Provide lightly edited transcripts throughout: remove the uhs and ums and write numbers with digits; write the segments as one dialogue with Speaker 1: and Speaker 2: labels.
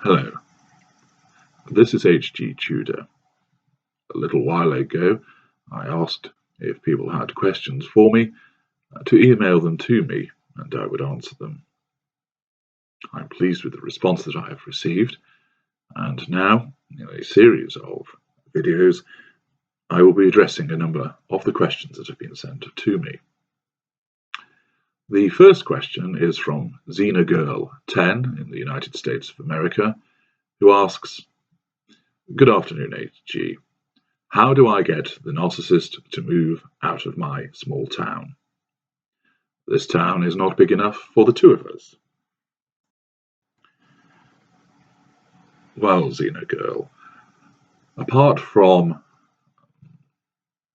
Speaker 1: Hello, this is H.G. Tudor. A little while ago, I asked if people had questions for me to email them to me, and I would answer them. I'm pleased with the response that I have received, and now, in a series of videos, I will be addressing a number of the questions that have been sent to me. The first question is from Xena Girl 10 in the United States of America, who asks, "Good afternoon, H.G. How do I get the narcissist to move out of my small town? This town is not big enough for the two of us." Well, Xena Girl, apart from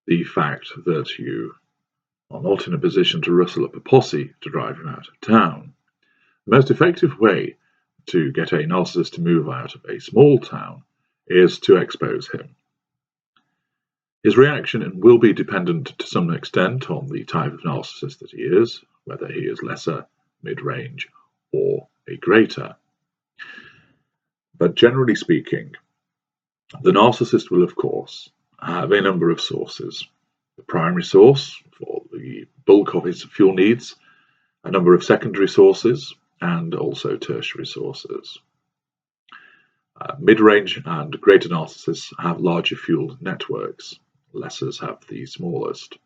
Speaker 1: the fact that you are not in a position to rustle up a posse to drive him out of town, the most effective way to get a narcissist to move out of a small town is to expose him. His reaction will be dependent to some extent on the type of narcissist that he is, whether he is lesser, mid-range, or a greater. But generally speaking, the narcissist will, of course, have a number of sources. The primary source for the bulk of his fuel needs, a number of secondary sources, and also tertiary sources. Mid-range and greater narcissists have larger fueled networks. Lessers have the smallest.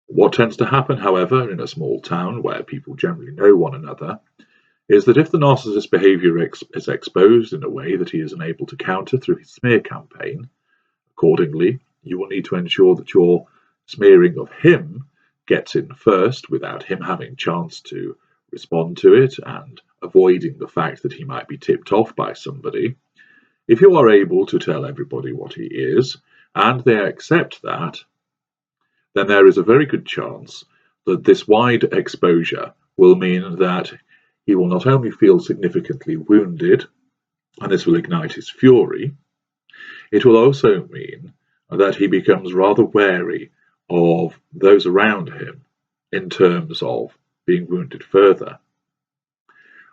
Speaker 1: What tends to happen, however, in a small town where people generally know one another, is that if the narcissist's behavior is exposed in a way that he is unable to counter through his smear campaign, accordingly, you will need to ensure that your smearing of him gets in first without him having a chance to respond to it and avoiding the fact that he might be tipped off by somebody. If you are able to tell everybody what he is, and they accept that, then there is a very good chance that this wide exposure will mean that he will not only feel significantly wounded, and this will ignite his fury, it will also mean that he becomes rather wary of those around him in terms of being wounded further.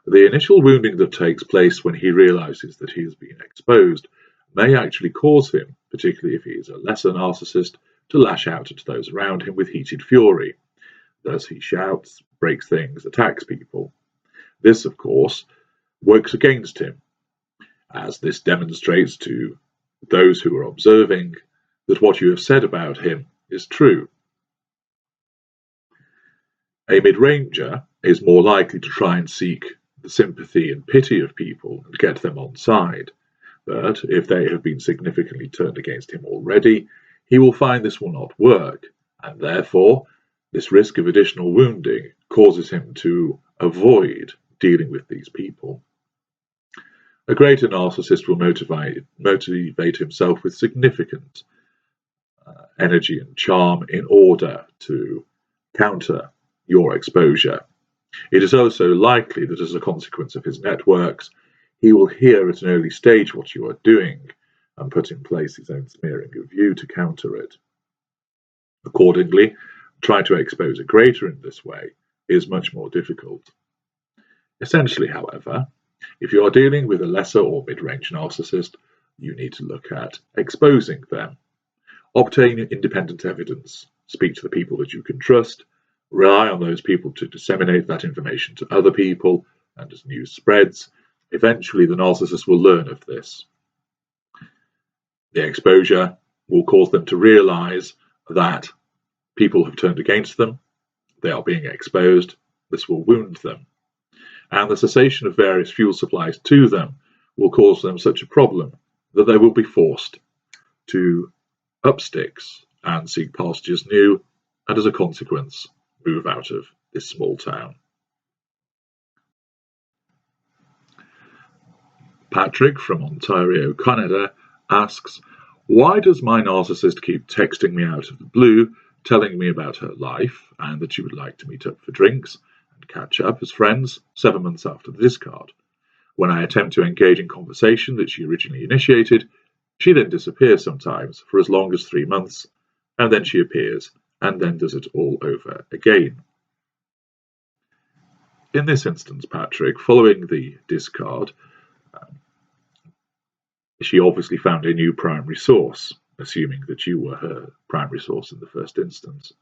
Speaker 1: The initial wounding that takes place when he realizes that he has been exposed may actually cause him, particularly if he is a lesser narcissist, to lash out at those around him with heated fury. Thus he shouts, breaks things, attacks people. This, of course, works against him, as this demonstrates to those who are observing that what you have said about him is true. A mid-ranger is more likely to try and seek the sympathy and pity of people and get them on side, but if they have been significantly turned against him already, he will find this will not work, and therefore this risk of additional wounding causes him to avoid dealing with these people. A greater narcissist will motivate himself with significant energy and charm in order to counter your exposure. It is also likely that as a consequence of his networks, he will hear at an early stage what you are doing and put in place his own smearing of you to counter it. Accordingly, trying to expose a greater in this way is much more difficult. Essentially, however, if you are dealing with a lesser or mid-range narcissist, you need to look at exposing them. Obtain independent evidence, speak to the people that you can trust, rely on those people to disseminate that information to other people, and as news spreads, eventually the narcissist will learn of this. The exposure will cause them to realize that people have turned against them, they are being exposed, this will wound them, and the cessation of various fuel supplies to them will cause them such a problem that they will be forced to up sticks and seek pastures new, and as a consequence, move out of this small town. Patrick from Ontario, Canada asks, "Why does my narcissist keep texting me out of the blue, telling me about her life and that she would like to meet up for drinks and catch up as friends 7 months after the discard? When I attempt to engage in conversation that she originally initiated, she then disappears sometimes for as long as 3 months, and then she appears and then does it all over again." In this instance, Patrick, following the discard, She obviously found a new primary source, assuming that you were her primary source in the first instance.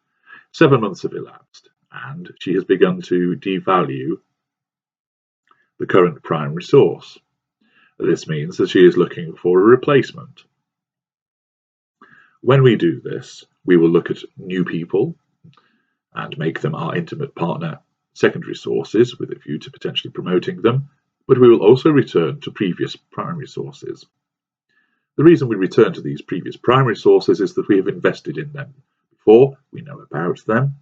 Speaker 1: 7 months have elapsed, and she has begun to devalue the current primary source. This means that she is looking for a replacement. When we do this, we will look at new people and make them our intimate partner secondary sources with a view to potentially promoting them, but we will also return to previous primary sources. The reason we return to these previous primary sources is that we have invested in them before, we know about them,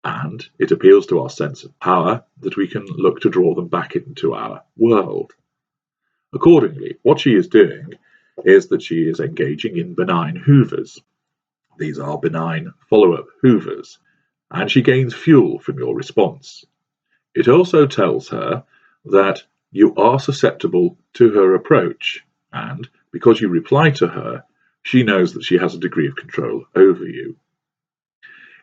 Speaker 1: and it appeals to our sense of power that we can look to draw them back into our world. Accordingly, what she is doing is that she is engaging in benign Hoovers. These are benign follow-up Hoovers, and she gains fuel from your response. It also tells her that you are susceptible to her approach, and because you reply to her, she knows that she has a degree of control over you.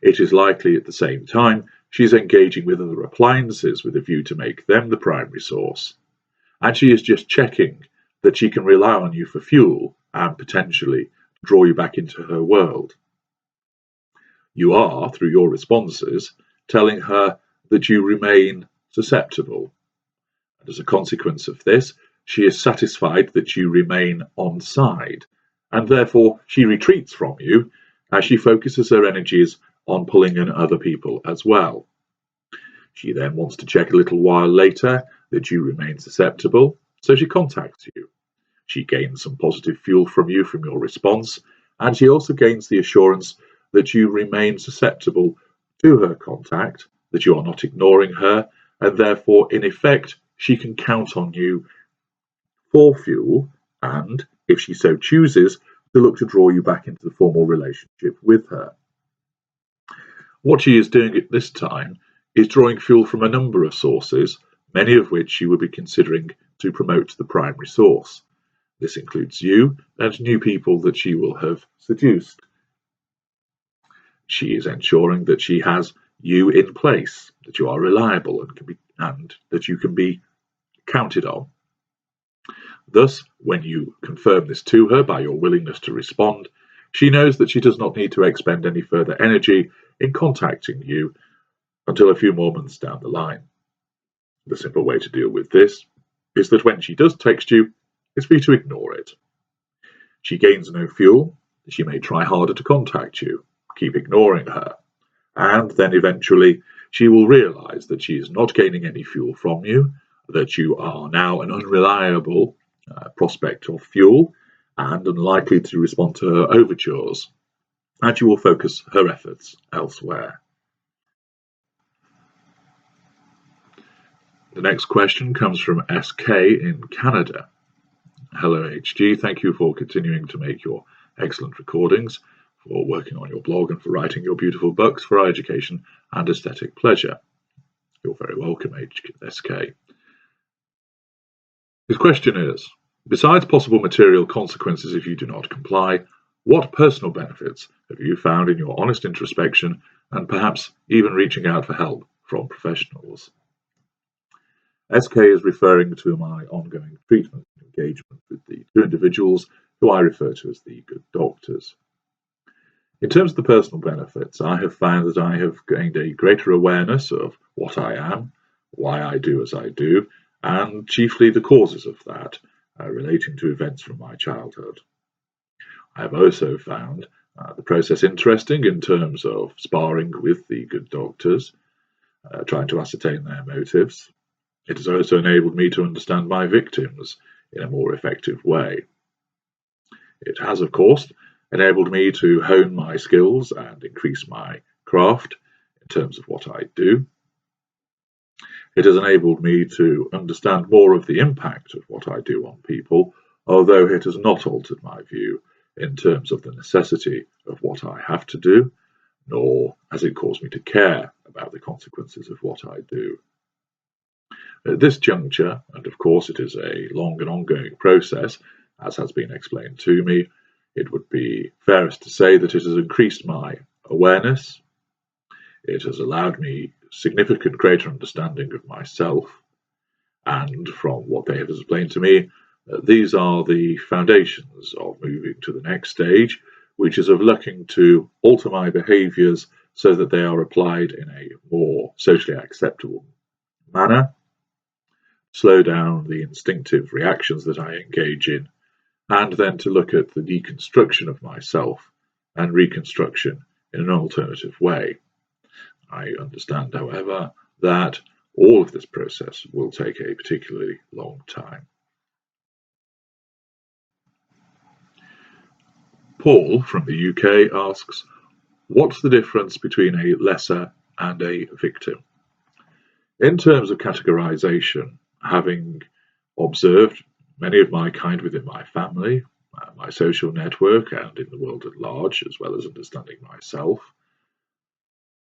Speaker 1: It is likely at the same time she is engaging with other appliances with a view to make them the primary source, and she is just checking that she can rely on you for fuel and potentially draw you back into her world. You are, through your responses, telling her that you remain susceptible, and as a consequence of this, she is satisfied that you remain on side, and therefore she retreats from you as she focuses her energies on pulling in other people as well. She then wants to check a little while later that you remain susceptible, so she contacts you. She gains some positive fuel from you from your response, and she also gains the assurance that you remain susceptible to her contact, that you are not ignoring her, and therefore, in effect, she can count on you for fuel, and, if she so chooses, to look to draw you back into the formal relationship with her. What she is doing at this time is drawing fuel from a number of sources, many of which she would be considering to promote the primary source. This includes you and new people that she will have seduced. She is ensuring that she has you in place, that you are reliable and that you can be counted on. Thus, when you confirm this to her by your willingness to respond, she knows that she does not need to expend any further energy in contacting you until a few more months down the line. The simple way to deal with this is that when she does text you, it's for you to ignore it. She gains no fuel, she may try harder to contact you, keep ignoring her, and then eventually she will realize that she is not gaining any fuel from you, that you are now an unreliable prospect of fuel and unlikely to respond to her overtures, and she will focus her efforts elsewhere. The next question comes from SK in Canada. Hello HG, thank you for continuing to make your excellent recordings, for working on your blog and for writing your beautiful books for our education and aesthetic pleasure. You're very welcome, SK. His question is, besides possible material consequences if you do not comply, what personal benefits have you found in your honest introspection and perhaps even reaching out for help from professionals? SK is referring to my ongoing treatment and engagement with the two individuals who I refer to as the good doctors. In terms of the personal benefits, I have found that I have gained a greater awareness of what I am, why I do as I do, and chiefly the causes of that, relating to events from my childhood. I have also found the process interesting in terms of sparring with the good doctors, trying to ascertain their motives. It has also enabled me to understand my victims in a more effective way. It has, of course, enabled me to hone my skills and increase my craft in terms of what I do. It has enabled me to understand more of the impact of what I do on people, although it has not altered my view in terms of the necessity of what I have to do, nor has it caused me to care about the consequences of what I do. At this juncture, and of course it is a long and ongoing process, as has been explained to me, it would be fairest to say that it has increased my awareness. It has allowed me significant greater understanding of myself, And from what they have explained to me, these are the foundations of moving to the next stage, which is of looking to alter my behaviours so that they are applied in a more socially acceptable manner, slow down the instinctive reactions that I engage in, and then to look at the deconstruction of myself and reconstruction in an alternative way. I understand, however, that all of this process will take a particularly long time. Paul from the UK asks, what's the difference between a lesser and a victim? In terms of categorization, having observed many of my kind within my family, my social network, and in the world at large, as well as understanding myself,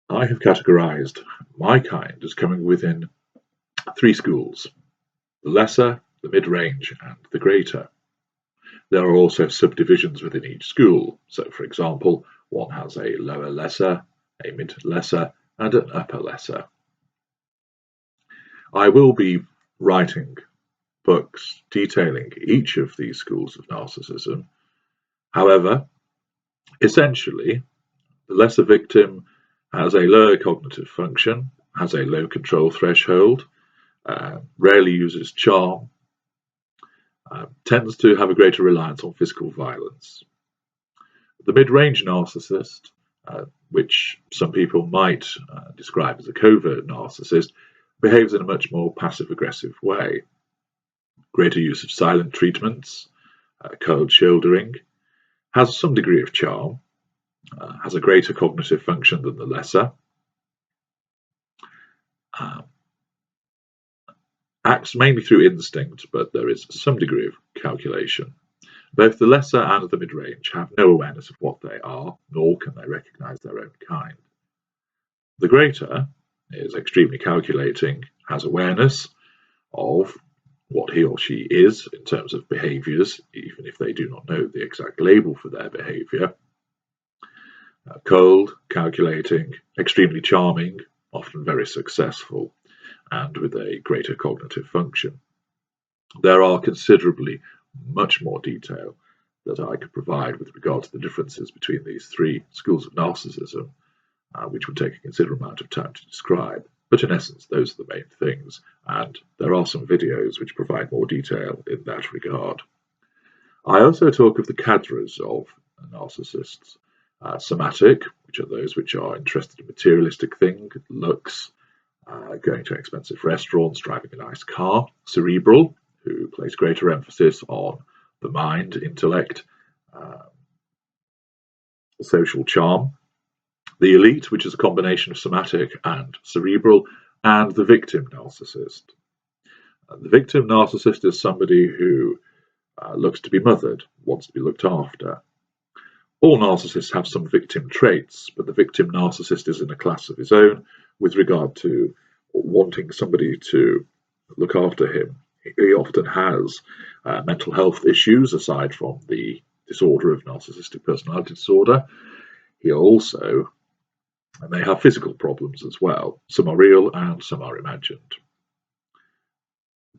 Speaker 1: I have categorized my kind as coming within 3 schools: the lesser, the mid-range, and the greater. There are also subdivisions within each school. So, for example, one has a lower lesser, a mid-lesser, and an upper lesser. I will be writing books detailing each of these schools of narcissism. However, essentially, the lesser victim has a lower cognitive function, has a low control threshold, rarely uses charm, tends to have a greater reliance on physical violence. The mid-range narcissist, which some people might describe as a covert narcissist, behaves in a much more passive-aggressive way. Greater use of silent treatments, cold shouldering, has some degree of charm, has a greater cognitive function than the lesser, acts mainly through instinct, but there is some degree of calculation. Both the lesser and the mid-range have no awareness of what they are, nor can they recognize their own kind. The greater is extremely calculating, has awareness of what he or she is in terms of behaviors, even if they do not know the exact label for their behavior. Cold, calculating, extremely charming, often very successful, and with a greater cognitive function. There are considerably much more detail that I could provide with regard to the differences between these 3 schools of narcissism, which would take a considerable amount of time to describe. But in essence, those are the main things, and there are some videos which provide more detail in that regard. I also talk of the cadres of narcissists. Somatic, which are those which are interested in materialistic things, looks, going to expensive restaurants, driving a nice car. Cerebral, who place greater emphasis on the mind, intellect, social charm. The elite, which is a combination of somatic and cerebral, and the victim narcissist. The victim narcissist is somebody who looks to be mothered, wants to be looked after. All narcissists have some victim traits, but the victim narcissist is in a class of his own with regard to wanting somebody to look after him. He often has mental health issues aside from the disorder of narcissistic personality disorder. He also may have physical problems as well. Some are real and some are imagined.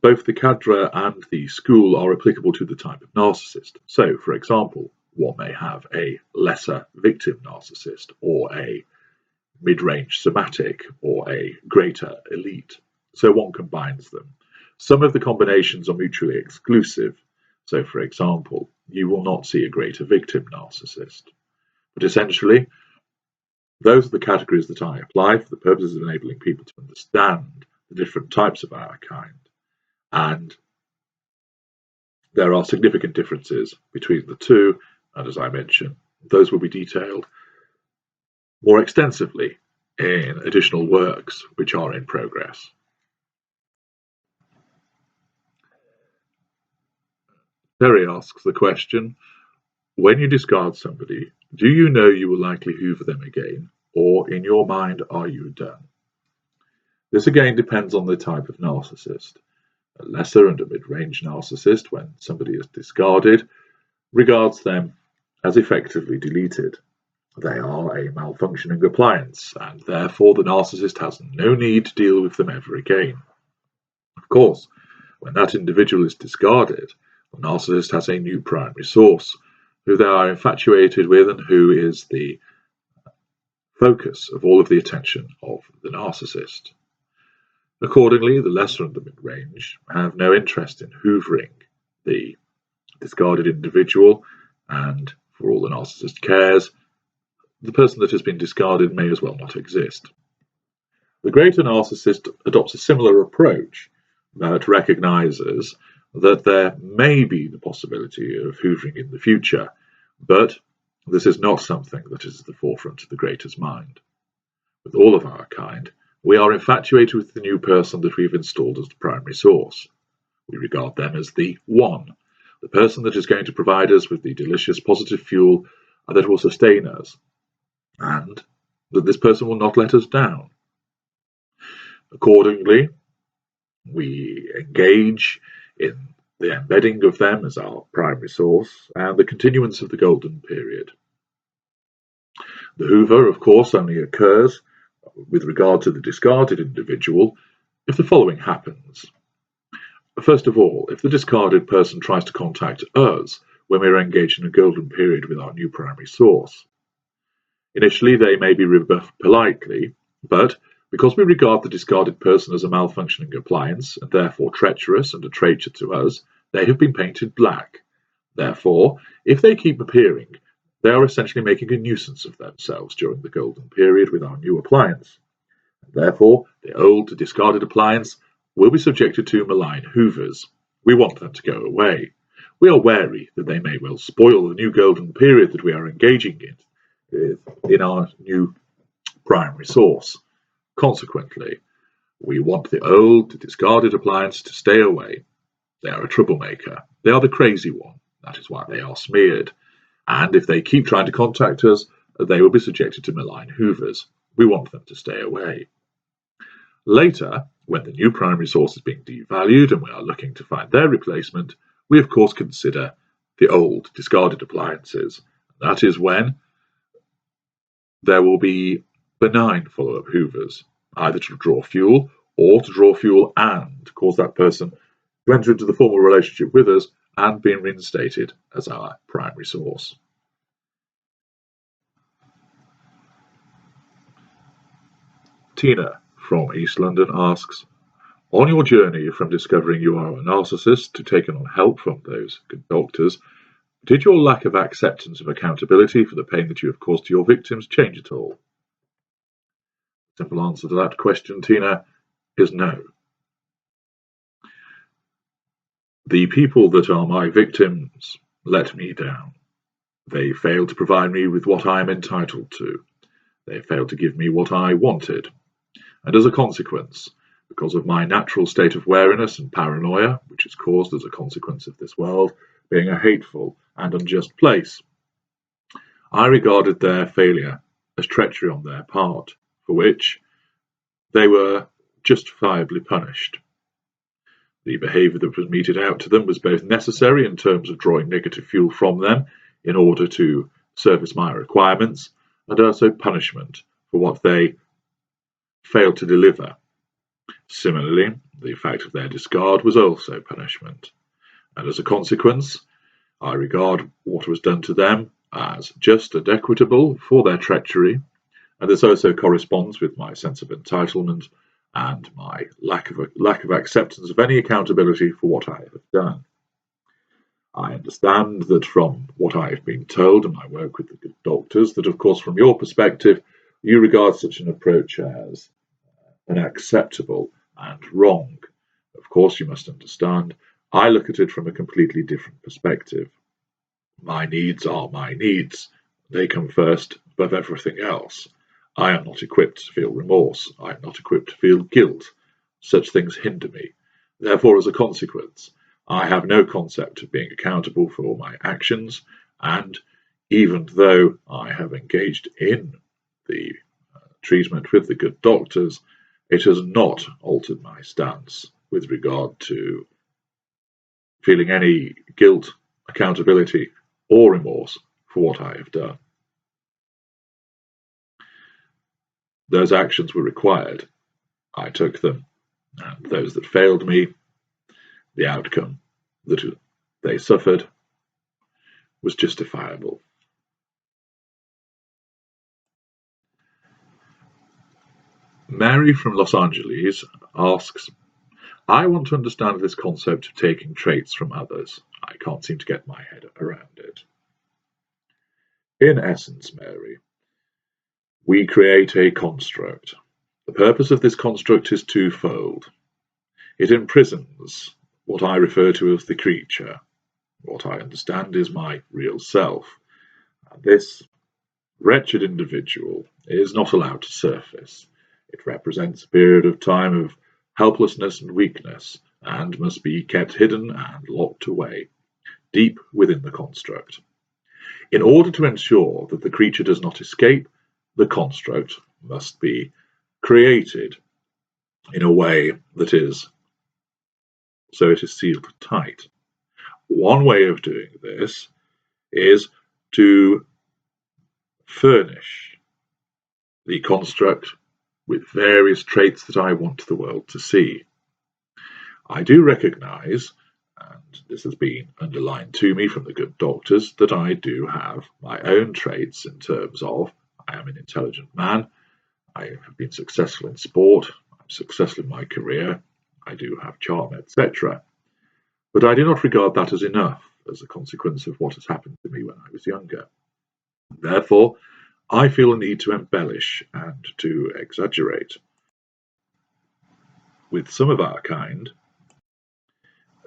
Speaker 1: Both the cadre and the school are applicable to the type of narcissist. So, for example, one may have a lesser victim narcissist, or a mid-range somatic, or a greater elite. So one combines them. Some of the combinations are mutually exclusive. So, for example, you will not see a greater victim narcissist. But essentially, those are the categories that I apply for the purposes of enabling people to understand the different types of our kind. And there are significant differences between the 2, and as I mentioned, those will be detailed more extensively in additional works which are in progress. Terry asks the question, when you discard somebody, do you know you will likely hoover them again, or in your mind are you done? This again depends on the type of narcissist. A lesser and a mid-range narcissist, when somebody is discarded, regards them as effectively deleted. They are a malfunctioning appliance, and therefore the narcissist has no need to deal with them ever again. Of course, When that individual is discarded, the narcissist has a new primary source, who they are infatuated with and who is the focus of all of the attention of the narcissist. Accordingly, the lesser and the mid-range have no interest in hoovering the discarded individual, and for all the narcissist cares, the person that has been discarded may as well not exist. The greater narcissist adopts a similar approach that recognizes that there may be the possibility of hoovering in the future, but this is not something that is at the forefront of the greater's mind. With all of our kind, we are infatuated with the new person that we've installed as the primary source. We regard them as the one, the person that is going to provide us with the delicious positive fuel that will sustain us, and that this person will not let us down. Accordingly, we engage in the embedding of them as our primary source and the continuance of the golden period. The hoover, of course, only occurs with regard to the discarded individual if the following happens. First of all, if the discarded person tries to contact us when we are engaged in a golden period with our new primary source. Initially, they may be rebuffed politely, but because we regard the discarded person as a malfunctioning appliance and therefore treacherous and a traitor to us, they have been painted black. Therefore, if they keep appearing, they are essentially making a nuisance of themselves during the golden period with our new appliance. Therefore, the old discarded appliance will be subjected to malign hoovers. We want them to go away. We are wary that they may well spoil the new golden period that we are engaging in our new primary source. Consequently, we want the old discarded appliance to stay away. They are a troublemaker. They are the crazy one. That is why they are smeared. And if they keep trying to contact us, they will be subjected to malign hoovers. We want them to stay away. Later, when the new primary source is being devalued and we are looking to find their replacement, we of course consider the old discarded appliances. That is when there will be benign follow-up hoovers, either to draw fuel or to draw fuel and cause that person to enter into the formal relationship with us and being reinstated as our primary source. Tina from East London asks, on your journey from discovering you are a narcissist to taking on help from those good doctors, did your lack of acceptance of accountability for the pain that you have caused to your victims change at all? The simple answer to that question, Tina, is no. The people that are my victims let me down. They failed to provide me with what I am entitled to. They failed to give me what I wanted. And as a consequence, because of my natural state of wariness and paranoia, which is caused as a consequence of this world being a hateful and unjust place, I regarded their failure as treachery on their part, for which they were justifiably punished. The behaviour that was meted out to them was both necessary in terms of drawing negative fuel from them in order to service my requirements, and also punishment for what they failed to deliver. Similarly, the fact of their discard was also punishment, and as a consequence, I regard what was done to them as just and equitable for their treachery, and this also corresponds with my sense of entitlement and my lack of acceptance of any accountability for what I have done. I understand that from what I have been told in my work with the good doctors, that of course from your perspective, you regard such an approach as unacceptable and wrong. Of course, you must understand, I look at it from a completely different perspective. My needs are my needs. They come first above everything else. I am not equipped to feel remorse. I am not equipped to feel guilt. Such things hinder me. Therefore, as a consequence, I have no concept of being accountable for all my actions, and even though I have engaged in the treatment with the good doctors, it has not altered my stance with regard to feeling any guilt, accountability, or remorse for what I have done. Those actions were required. I took them, and those that failed me, the outcome that they suffered was justifiable. Mary from Los Angeles asks, I want to understand this concept of taking traits from others. I can't seem to get my head around it. In essence, Mary, we create a construct. The purpose of this construct is twofold. It imprisons what I refer to as the creature. What I understand is my real self. And this wretched individual is not allowed to surface. It represents a period of time of helplessness and weakness, and must be kept hidden and locked away, deep within the construct. In order to ensure that the creature does not escape, the construct must be created in a way that is so it is sealed tight. One way of doing this is to furnish the construct with various traits that I want the world to see. I do recognize, and this has been underlined to me from the good doctors, that I do have my own traits in terms of I am an intelligent man, I have been successful in sport, I'm successful in my career, I do have charm, etc. But I do not regard that as enough as a consequence of what has happened to me when I was younger. Therefore, I feel a need to embellish and to exaggerate. With some of our kind,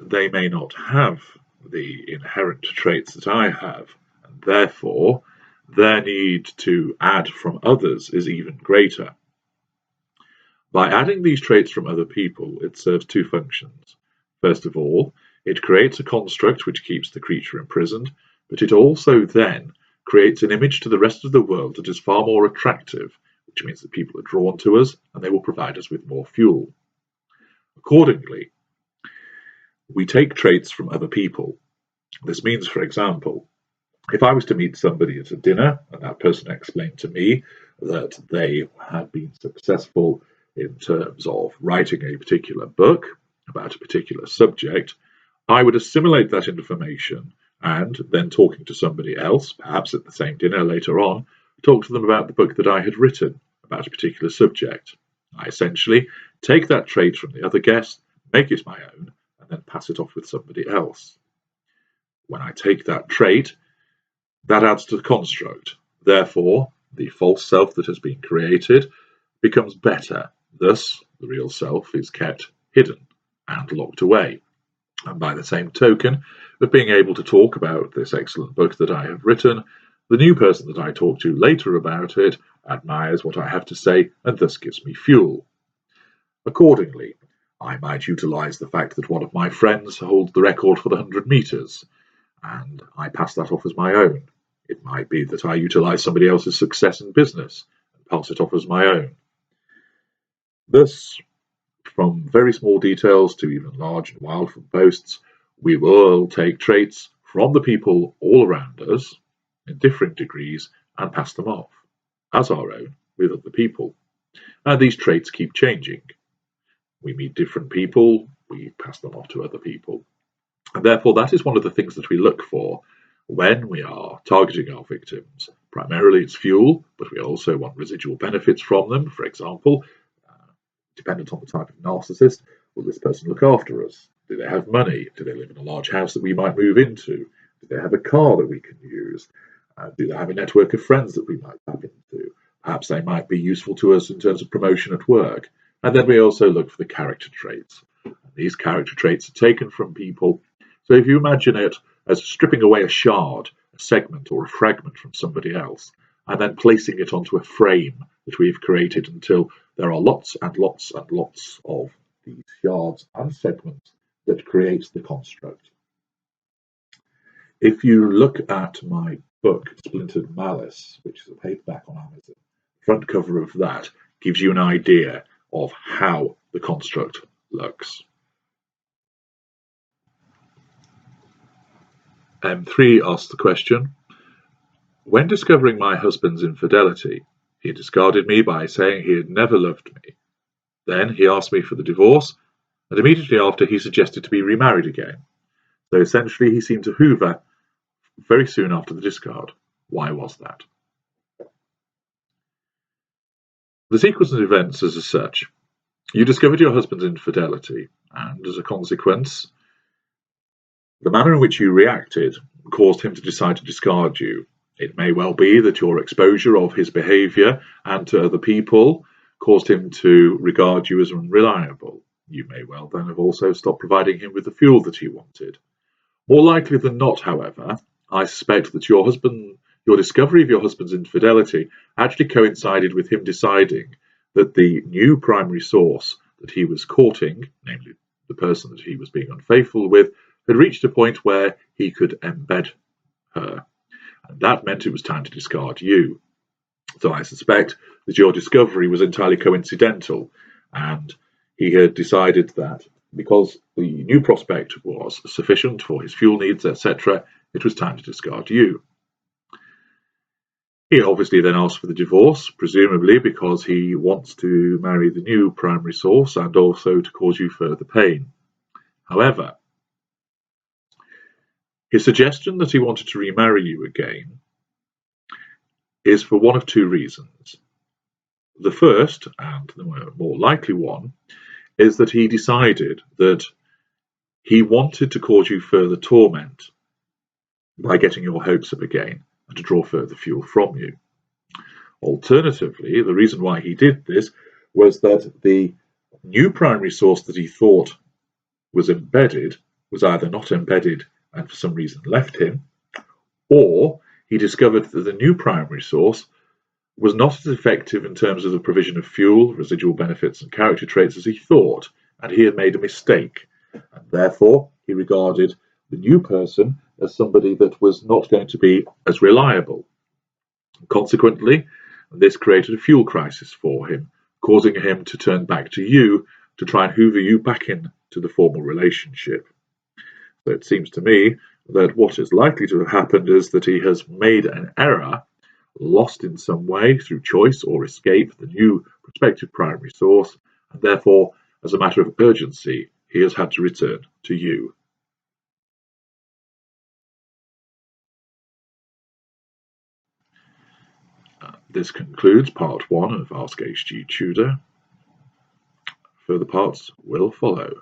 Speaker 1: they may not have the inherent traits that I have, and therefore their need to add from others is even greater. By adding these traits from other people, it serves two functions. First of all, it creates a construct which keeps the creature imprisoned, but it also then creates an image to the rest of the world that is far more attractive, which means that people are drawn to us and they will provide us with more fuel. Accordingly, we take traits from other people. This means, for example, if I was to meet somebody at a dinner and that person explained to me that they had been successful in terms of writing a particular book about a particular subject, I would assimilate that information and then talking to somebody else, perhaps at the same dinner later on, talk to them about the book that I had written about a particular subject. I essentially take that trait from the other guest, make it my own, and then pass it off with somebody else. When I take that trait, that adds to the construct. Therefore, the false self that has been created becomes better. Thus, the real self is kept hidden and locked away. And by the same token of being able to talk about this excellent book that I have written, the new person that I talk to later about it admires what I have to say and thus gives me fuel. Accordingly, I might utilize the fact that one of my friends holds the record for the 100 meters, and I pass that off as my own. It might be that I utilize somebody else's success in business and pass it off as my own. Thus, from very small details to even large and wild boasts, we will take traits from the people all around us in different degrees and pass them off as our own with other people. And these traits keep changing. We meet different people, we pass them off to other people. And therefore, that is one of the things that we look for when we are targeting our victims. Primarily it's fuel, but we also want residual benefits from them. For example, dependent on the type of narcissist, will this person look after us? Do they have money? Do they live in a large house that we might move into? Do they have a car that we can use? Do they have a network of friends that we might tap into? Perhaps they might be useful to us in terms of promotion at work. And then we also look for the character traits. These character traits are taken from people. So if you imagine it as stripping away a shard, a segment or a fragment from somebody else, and then placing it onto a frame that we've created until there are lots and lots and lots of these shards and segments that creates the construct. If you look at my book, Splintered Malice, which is a paperback on Amazon, the front cover of that gives you an idea of how the construct looks. M3 asks the question, when discovering my husband's infidelity, he discarded me by saying he had never loved me. Then he asked me for the divorce, and immediately after he suggested to be remarried again. So essentially he seemed to hoover very soon after the discard. Why was that? The sequence of events is as such. You discovered your husband's infidelity, and as a consequence, the manner in which you reacted caused him to decide to discard you. It may well be that your exposure of his behaviour and to other people caused him to regard you as unreliable. You may well then have also stopped providing him with the fuel that he wanted. More likely than not, however, I suspect that your discovery of your husband's infidelity actually coincided with him deciding that the new primary source that he was courting, namely the person that he was being unfaithful with, had reached a point where he could embed her. And that meant it was time to discard you. So I suspect that your discovery was entirely coincidental, and he had decided that because the new prospect was sufficient for his fuel needs, etc., it was time to discard you. He obviously then asked for the divorce, presumably because he wants to marry the new primary source and also to cause you further pain. However, his suggestion that he wanted to remarry you again is for one of two reasons. The first, and the more likely one, is that he decided that he wanted to cause you further torment by getting your hopes up again and to draw further fuel from you. Alternatively, the reason why he did this was that the new primary source that he thought was embedded was either not embedded and for some reason left him, or he discovered that the new primary source was not as effective in terms of the provision of fuel, residual benefits, and character traits as he thought, and he had made a mistake. And therefore, he regarded the new person as somebody that was not going to be as reliable. Consequently, this created a fuel crisis for him, causing him to turn back to you to try and hoover you back into the formal relationship. So it seems to me that what is likely to have happened is that he has made an error, lost in some way through choice or escape the new prospective primary source, and therefore, as a matter of urgency, he has had to return to you. This concludes part 1 of Ask H.G. Tudor. Further parts will follow.